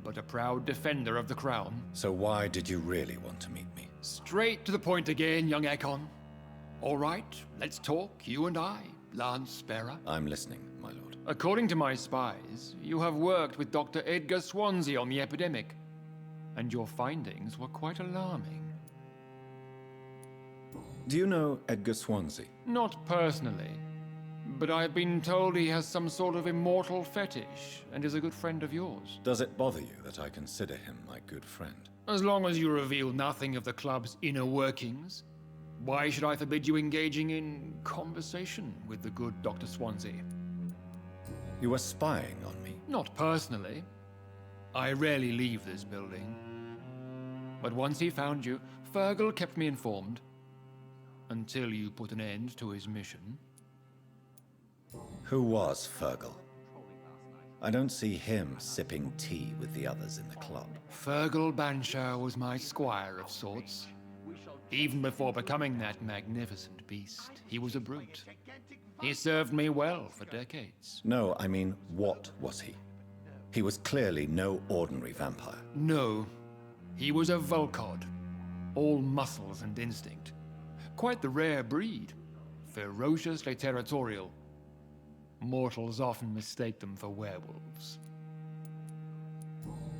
but a proud defender of the crown. So why did you really want to meet me? Straight to the point again, young Ekon. All right, let's talk, you and I, Lance Sparrow. I'm listening, my lord. According to my spies, you have worked with Dr. Edgar Swansea on the epidemic, and your findings were quite alarming. Do you know Edgar Swansea? Not personally, but I've been told he has some sort of immortal fetish and is a good friend of yours. Does it bother you that I consider him my good friend? As long as you reveal nothing of the club's inner workings, why should I forbid you engaging in conversation with the good Dr. Swansea? You were spying on me? Not personally. I rarely leave this building. But once he found you, Fergal kept me informed. Until you put an end to his mission. Who was Fergal? I don't see him sipping tea with the others in the club. Fergal Banshire was my squire of sorts. Even before becoming that magnificent beast, he was a brute. He served me well for decades. No, I mean, what was he? He was clearly no ordinary vampire. No, he was a Volcod, all muscles and instinct. Quite the rare breed, ferociously territorial. Mortals often mistake them for werewolves.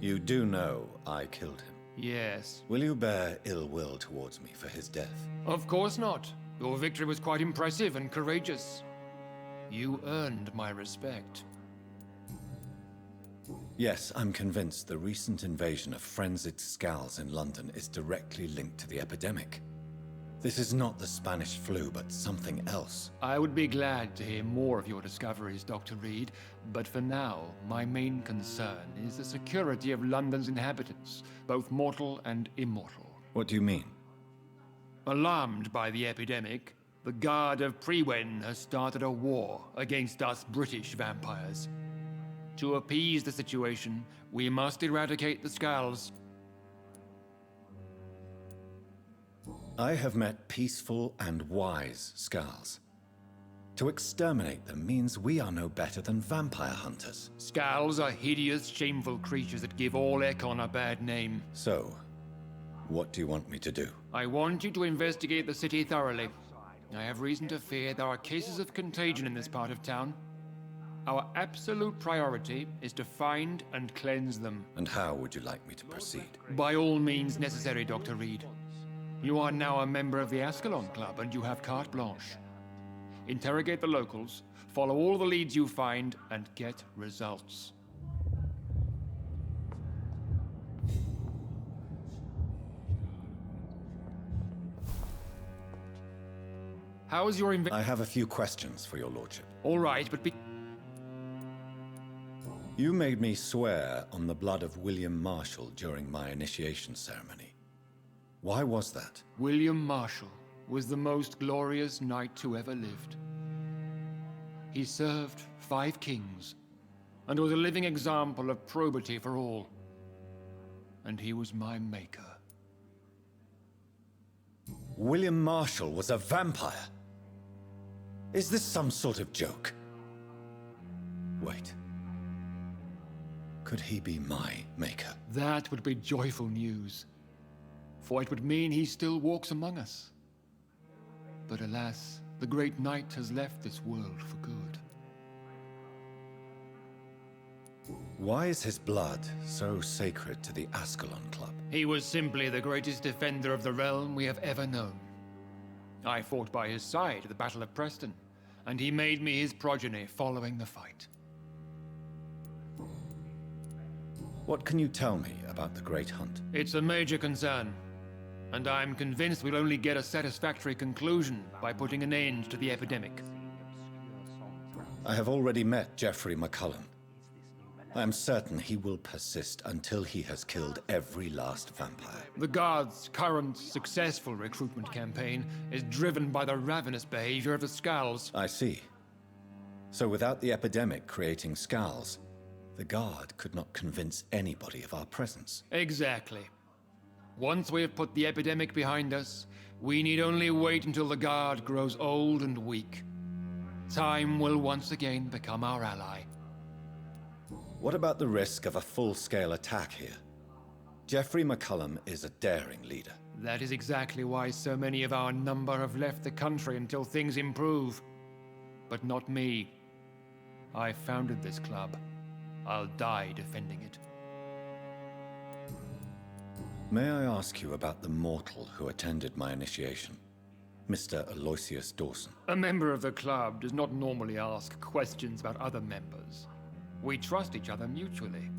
You do know I killed him. Yes. Will you bear ill will towards me for his death? Of course not. Your victory was quite impressive and courageous. You earned my respect. Yes, I'm convinced the recent invasion of frenzied Scals in London is directly linked to the epidemic. This is not the Spanish flu, but something else. I would be glad to hear more of your discoveries, Dr. Reed, but for now, my main concern is the security of London's inhabitants, both mortal and immortal. What do you mean? Alarmed by the epidemic, the Guard of Prewen has started a war against us British vampires. To appease the situation, we must eradicate the Scals. I have met peaceful and wise Scals. To exterminate them means we are no better than vampire hunters. Scals are hideous, shameful creatures that give all Ekon a bad name. So, what do you want me to do? I want you to investigate the city thoroughly. I have reason to fear there are cases of contagion in this part of town. Our absolute priority is to find and cleanse them. And how would you like me to proceed? By all means necessary, Dr. Reed. You are now a member of the Ascalon Club, and you have carte blanche. Interrogate the locals, follow all the leads you find, and get results. How is your I have a few questions for your lordship. All right, but be... You made me swear on the blood of William Marshall during my initiation ceremony. Why was that? William Marshall was the most glorious knight who ever lived. He served 5 kings, and was a living example of probity for all. And he was my maker. William Marshall was a vampire? Is this some sort of joke? Wait. Could he be my maker? That would be joyful news. For it would mean he still walks among us. But alas, the great knight has left this world for good. Why is his blood so sacred to the Ascalon Club? He was simply the greatest defender of the realm we have ever known. I fought by his side at the Battle of Preston, and he made me his progeny following the fight. What can you tell me about the Great Hunt? It's a major concern, and I'm convinced we'll only get a satisfactory conclusion by putting an end to the epidemic. I have already met Geoffrey McCullen. I am certain he will persist until he has killed every last vampire. The Guard's current successful recruitment campaign is driven by the ravenous behavior of the Scowls. I see. So without the epidemic creating Scowls, the Guard could not convince anybody of our presence. Exactly. Once we have put the epidemic behind us, we need only wait until the Guard grows old and weak. Time will once again become our ally. What about the risk of a full-scale attack here? Jeffrey McCullum is a daring leader. That is exactly why so many of our number have left the country until things improve. But not me. I founded this club. I'll die defending it. May I ask you about the mortal who attended my initiation? Mr. Aloysius Dawson. A member of the club does not normally ask questions about other members. We trust each other mutually.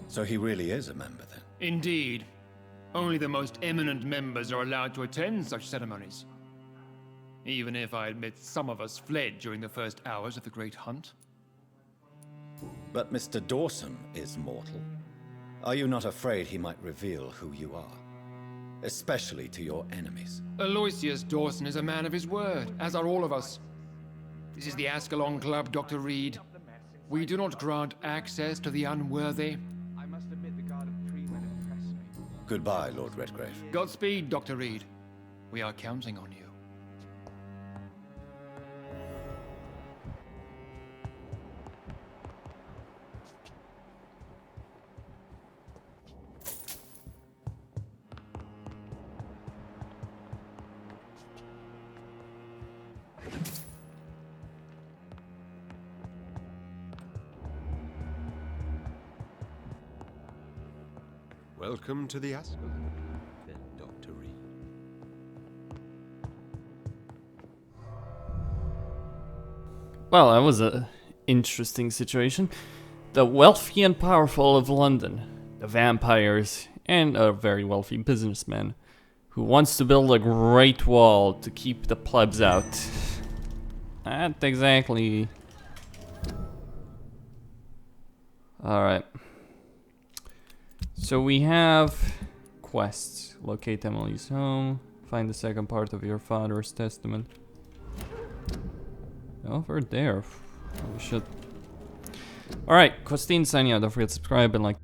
So he really is a member, then? Indeed. Only the most eminent members are allowed to attend such ceremonies. Even if I admit some of us fled during the first hours of the Great Hunt. But Mr. Dawson is mortal. Are you not afraid he might reveal who you are? Especially to your enemies. Aloysius Dawson is a man of his word, as are all of us. This is the Ascalon Club, Dr. Reed. We do not grant access to the unworthy. I must admit the Guard of Pre went impressed me. Goodbye, Lord Redgrave. Godspeed, Dr. Reed. We are counting on you. Welcome to the Ascalon, then, Dr. Reed. Well, that was a interesting situation. The wealthy and powerful of London, the vampires, and a very wealthy businessman who wants to build a great wall to keep the plebs out. Not exactly. Alright. So we have quests. Locate Emily's home. Find the second part of your father's testament. Over there. Oh shit. Alright, Costin signing out. Don't forget to subscribe and like.